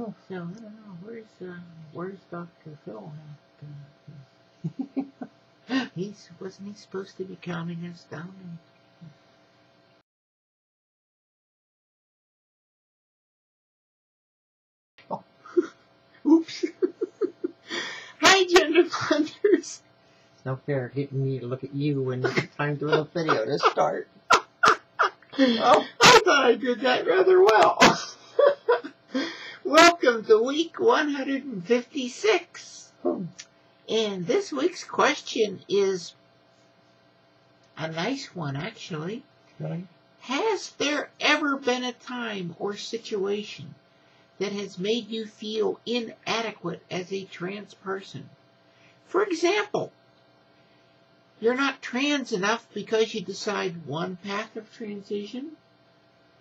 Oh. So I don't know. Where's Dr. Phil? Wasn't he supposed to be counting us down? Oh. Oops. Hi, GenderBlenders. It's no fair getting me to look at you when it's time to do a video to start. Well, I thought I did that rather well. Welcome to week 156. And this week's question is a nice one, actually. Right. Has there ever been a time or situation that has made you feel inadequate as a trans person? For example, you're not trans enough because you decide one path of transition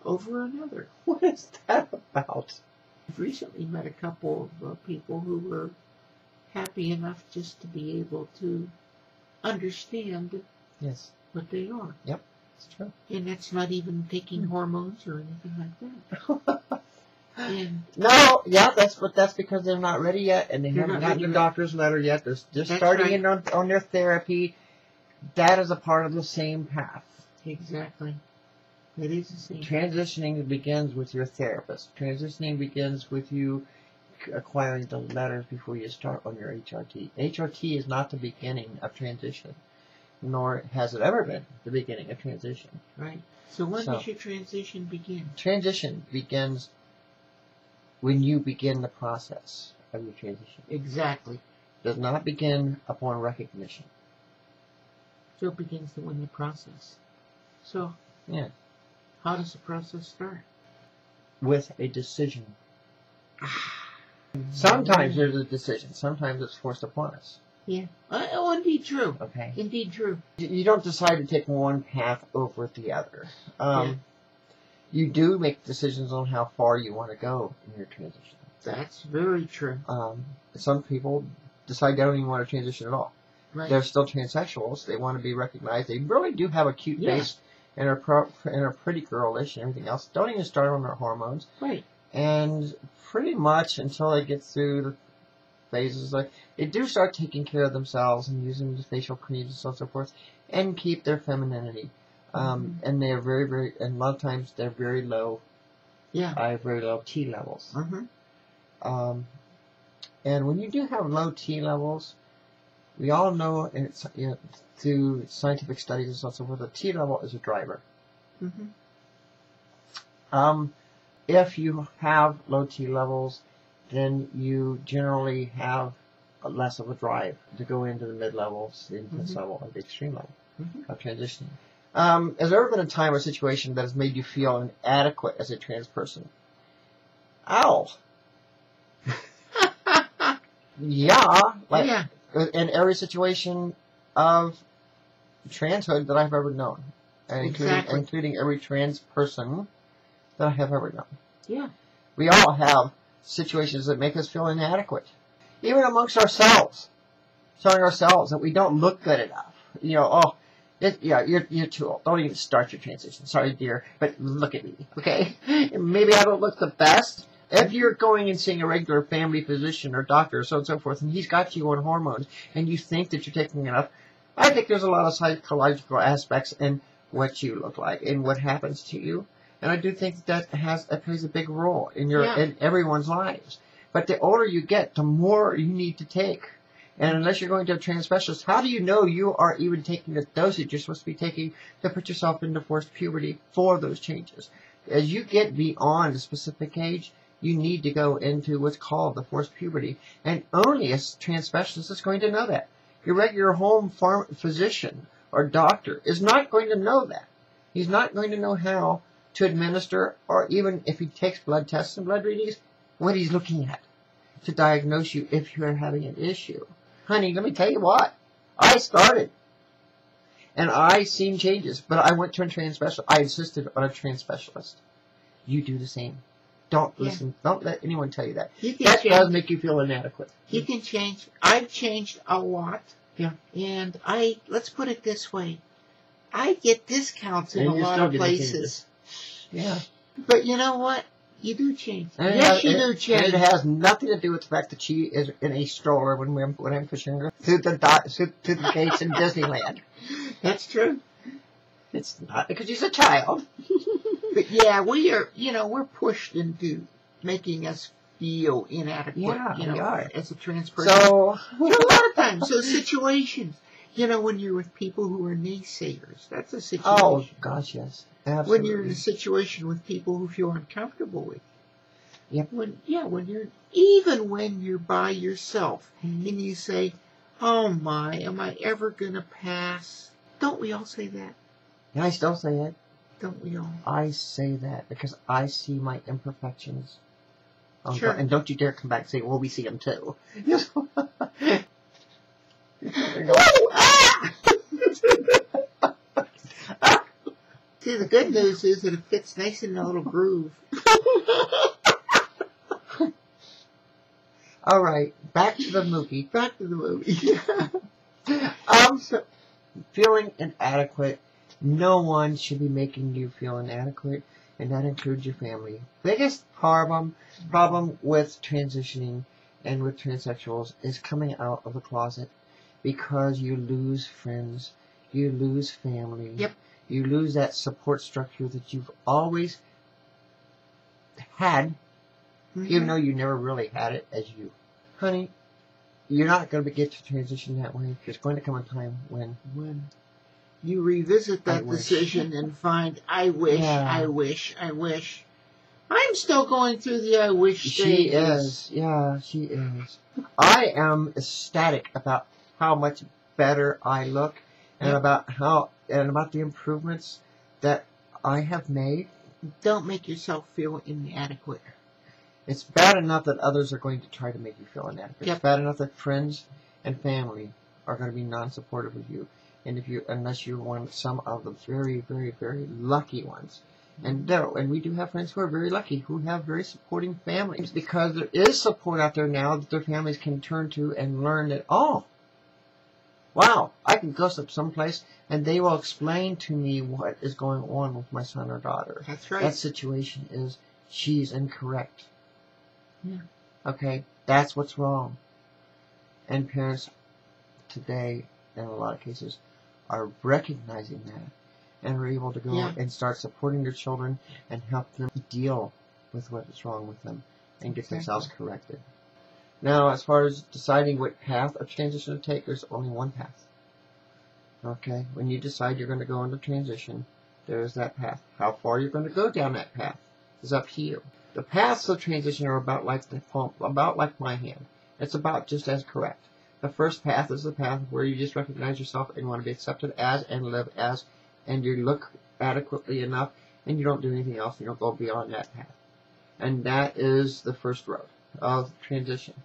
over another. What is that about? I've recently met a couple of people who were happy enough just to be able to understand what they are. Yep, it's true. And that's not even taking hormones or anything like that. And that's because they're not ready yet, and they haven't gotten the doctor's letter yet. They're just starting in on their therapy. That is a part of the same path. Exactly. It is the same. Transitioning begins with your therapist. Transitioning begins with you acquiring the letters before you start on your HRT. HRT is not the beginning of transition, nor has it ever been the beginning of transition. Right. So when does your transition begin? Transition begins when you begin the process of your transition. Exactly. It does not begin upon recognition. So it begins to win the process. So, yeah. How does the process start? With a decision. Sometimes there's a decision. Sometimes it's forced upon us. Yeah. Oh, indeed true. Okay. Indeed true. You don't decide to take one path over the other. You do make decisions on how far you want to go in your transition. That's very true. Some people decide they don't even want to transition at all. Right. They're still transsexuals. They want to be recognized. They really do have a cute face and are pretty girlish and everything else. Don't even start on their hormones. Right. And pretty much until they get through the phases, like they do start taking care of themselves and using the facial creams and so on and so forth, and keep their femininity. And they are very, very, and a lot of times they're very low. Yeah. Very low T levels. And when you do have low T levels, we all know, and it's, through scientific studies and so on and so forth, the T level is a driver. If you have low T levels, then you generally have less of a drive to go into the mid levels, the intense level, or the extreme level of transitioning. Has there ever been a time or situation that has made you feel inadequate as a trans person? Ow! In every situation of transhood that I've ever known, and including every trans person that I have ever known. Yeah. We all have situations that make us feel inadequate, even amongst ourselves, telling ourselves that we don't look good enough. You're too old. Don't even start your transition. Sorry, dear, but look at me, okay? Maybe I don't look the best. If you're going and seeing a regular family physician or doctor, so on and so forth, and he's got you on hormones, and you think that you're taking enough, I think there's a lot of psychological aspects in what you look like and what happens to you. And I do think that plays a big role in in everyone's lives. But the older you get, the more you need to take. And unless you're going to a trans specialist, how do you know you are even taking the dosage you're supposed to be taking to put yourself into forced puberty for those changes? As you get beyond a specific age, you need to go into what's called the forced puberty. And only a trans specialist is going to know that. Your regular home physician or doctor is not going to know that. He's not going to know how to administer, or even if he takes blood tests and blood readings, what he's looking at to diagnose you if you're having an issue. Honey, let me tell you what. I started. And I seen changes, but I went to a trans specialist. I insisted on a trans specialist. You do the same. Don't listen. Don't let anyone tell you that. That does make you feel inadequate. You can change. I've changed a lot. Yeah. And let's put it this way. I get discounts in a lot of places. Yeah. But you know what? You do change. And Yes, you do change. And it has nothing to do with the fact that she is in a stroller when I'm pushing her through the gates in Disneyland. That's true. It's not because she's a child. But yeah, we are, we're pushed into making us feel inadequate, Yeah, we are. as a trans person. So, a lot of times, those situations, when you're with people who are naysayers, that's a situation. Oh, gosh, yes. Absolutely. When you're in a situation with people who feel uncomfortable with you. Yep. Even when you're by yourself, and you say, oh my, am I ever going to pass? Don't we all say that? Yeah, I still say it. Don't we all? I say that because I see my imperfections. Sure. And don't you dare come back and say, well, we see them too. See, the good news is that it fits nice in a little groove. All right, back to the movie. Back to the movie. So, feeling inadequate. No one should be making you feel inadequate, and that includes your family. Biggest problem with transitioning and with transsexuals is coming out of the closet, because you lose friends, you lose family, Yep. You lose that support structure that you've always had, even though you never really had it as you. Honey, you're not going to get to transition that way. There's going to come a time when you revisit that decision and find, I wish. I'm still going through the I wish stage. She is. Yeah, she is. I am ecstatic about how much better I look and about the improvements that I have made. Don't make yourself feel inadequate. It's bad enough that others are going to try to make you feel inadequate. Yep. It's bad enough that friends and family are going to be non-supportive of you. And unless you're some of the very, very, very lucky ones. And we do have friends who are very lucky, who have very supporting families, because there is support out there now that their families can turn to and learn that, oh, wow, I can go someplace and they will explain to me what is going on with my son or daughter. That's right. That situation is, she's incorrect. Yeah. Okay, that's what's wrong. And parents today, in a lot of cases, are recognizing that and are able to go and start supporting their children and help them deal with what is wrong with them and get themselves corrected. Now, as far as deciding what path of transition to take, there's only one path. Okay? When you decide you're going to go into transition, there's that path. How far you're going to go down that path is up to you. The paths of transition are about like my hand. It's about just as correct. The first path is the path where you just recognize yourself and want to be accepted as and live as, and you look adequately enough, and you don't do anything else, and you don't go beyond that path. And that is the first road of transition.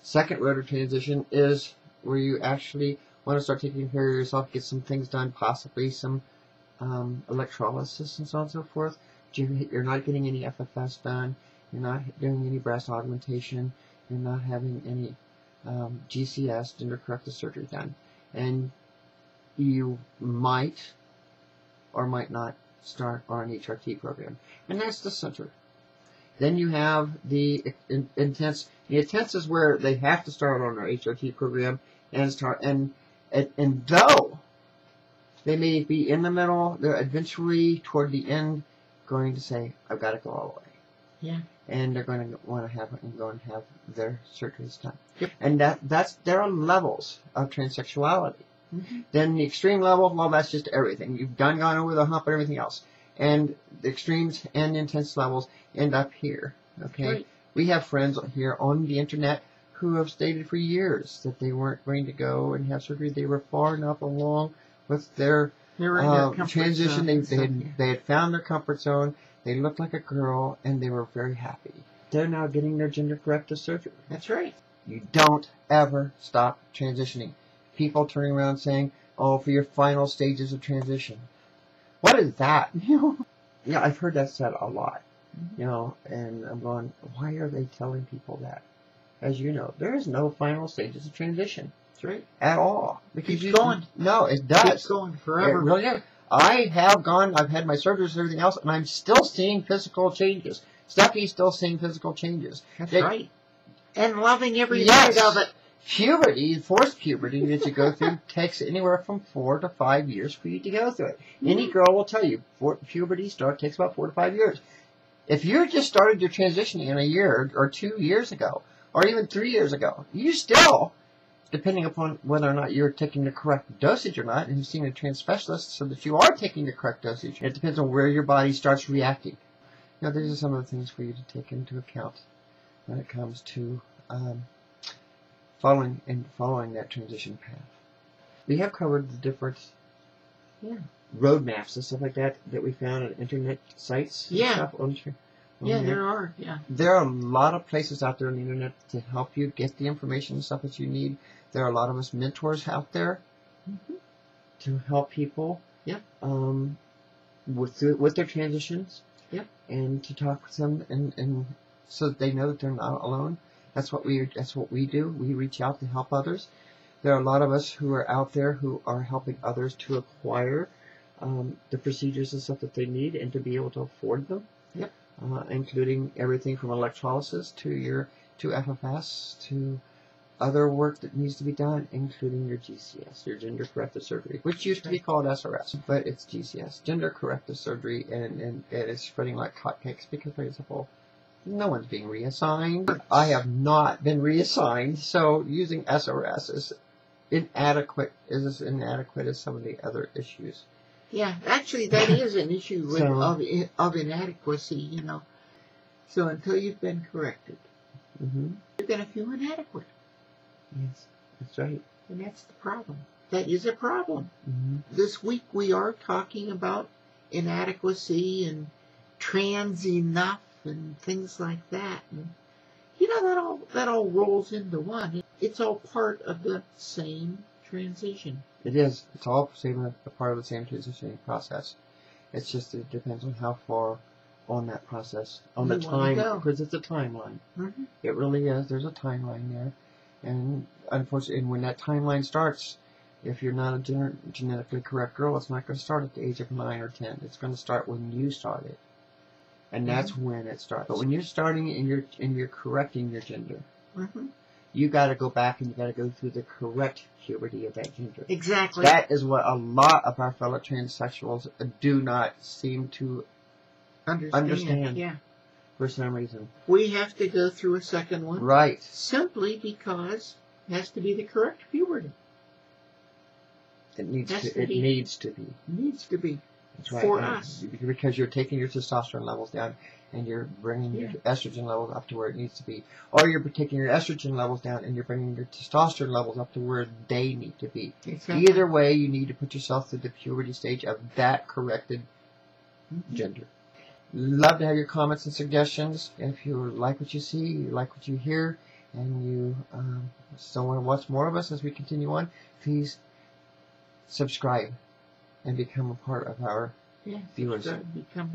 Second road of transition is where you actually want to start taking care of yourself, get some things done, possibly some electrolysis and so on and so forth. You're not getting any FFS done, you're not doing any breast augmentation, you're not having any GCS, gender corrective surgery done. And you might or might not start on an HRT program. And that's the center. Then you have the intense. The intense is where they have to start on their HRT program and though they may be in the middle, they're eventually toward the end going to say, I've got to go all the way. Yeah. And they're going to want to go and have their surgeries done. Yep. And there are levels of transsexuality. Mm-hmm. Then the extreme level, well, that's just everything. You've gone over the hump and everything else. And the extremes and intense levels end up here. Okay? Right. We have friends here on the internet who have stated for years that they weren't going to go and have surgery. They were far enough along with their transition. They had found their comfort zone. They looked like a girl, and they were very happy. They're now getting their gender corrective surgery. That's right. You don't ever stop transitioning. People turning around saying, oh, for your final stages of transition. What is that? Yeah, I've heard that said a lot. And I'm going, why are they telling people that? As you know, there is no final stages of transition. That's right. At all. Because Keeps going. No, it does. Keeps going forever. It really is. I have gone, I've had my surgeries and everything else, and I'm still seeing physical changes. Stephanie's still seeing physical changes. That's right. And loving every Yes. minute of it. Puberty, forced puberty that you go through takes anywhere from 4 to 5 years for you to go through it. Any girl will tell you puberty takes about 4 to 5 years. If you just started your transitioning in a year or 2 years ago, or even 3 years ago, you still, depending upon whether or not you're taking the correct dosage or not, and you've seen a trans specialist so that you are taking the correct dosage, it depends on where your body starts reacting. Now, these are some of the things for you to take into account when it comes to following that transition path. We have covered the different roadmaps and stuff like that we found on internet sites. Yeah. And stuff There are. Yeah. There are a lot of places out there on the internet to help you get the information and stuff that you need. There are a lot of us mentors out there to help people with their transitions and to talk with them and so that they know that they're not alone. That's what we do. We reach out to help others. There are a lot of us who are out there who are helping others to acquire the procedures and stuff that they need and to be able to afford them. Yep. Including everything from electrolysis to FFS to other work that needs to be done, including your GCS, your gender corrective surgery, which used to be called SRS, but it's GCS, gender corrective surgery, and it is spreading like hotcakes because, for example, no one's being reassigned. I have not been reassigned, so using SRS is inadequate as some of the other issues. Yeah, actually, that is an issue of inadequacy, you know. So until you've been corrected, you're going to feel inadequate. Yes, that's right. And that's the problem. That is a problem. This week we are talking about inadequacy and trans enough and things like that. And, you know, that all rolls into one. It's all part of the same transition. It is. It's all a part of the same transitioning process. It's just it depends on how far on that process, on the time, because it's a timeline. It really is. There's a timeline there. And unfortunately, when that timeline starts, if you're not a genetically correct girl, it's not going to start at the age of 9 or 10. It's going to start when you start it. And that's when it starts. But when you're starting and you're correcting your gender, you got to go back and you got to go through the correct puberty of that gender. Exactly. That is what a lot of our fellow transsexuals do not seem to understand. Yeah. For some reason. We have to go through a second one. Right. Simply because it has to be the correct puberty. It needs to be. Needs to be. That's right. For us. Because you're taking your testosterone levels down and you're bringing your estrogen levels up to where it needs to be. Or you're taking your estrogen levels down and you're bringing your testosterone levels up to where they need to be. Exactly. Either way, you need to put yourself through the puberty stage of that corrected gender. Love to have your comments and suggestions. If you like what you see, you like what you hear, and you still want to watch more of us as we continue on, please subscribe and become a part of our viewers.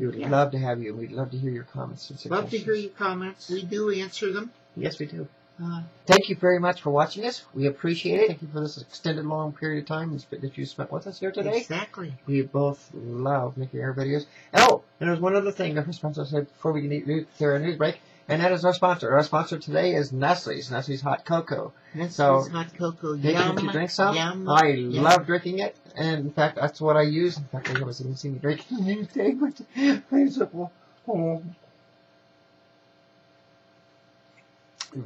We would love to have you. We'd love to hear your comments and suggestions. Love to hear your comments. We do answer them. Yes, we do. Thank you very much for watching us. We appreciate it. Thank you for this extended long period of time that you spent with us here today. Exactly. We both love making our videos. Oh, and there's one other thing that our sponsor said before we can do our news break, and that is our sponsor. Our sponsor today is Nestle's Hot Cocoa. Nestle's Hot Cocoa. Yum. You drink some? Yum. I love drinking it, and in fact, that's what I use. In fact, I was even seeing me drinking it today, but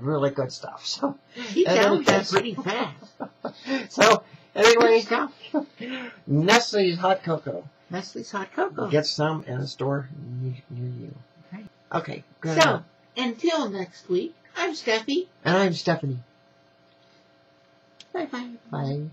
really good stuff. So he downed that pretty fast. So anyways, Nestle's Hot Cocoa. Nestle's Hot Cocoa. Get some in a store near you. Okay. Good. So until next week, I'm Steffi. And I'm Stephanie. Bye-bye. Bye.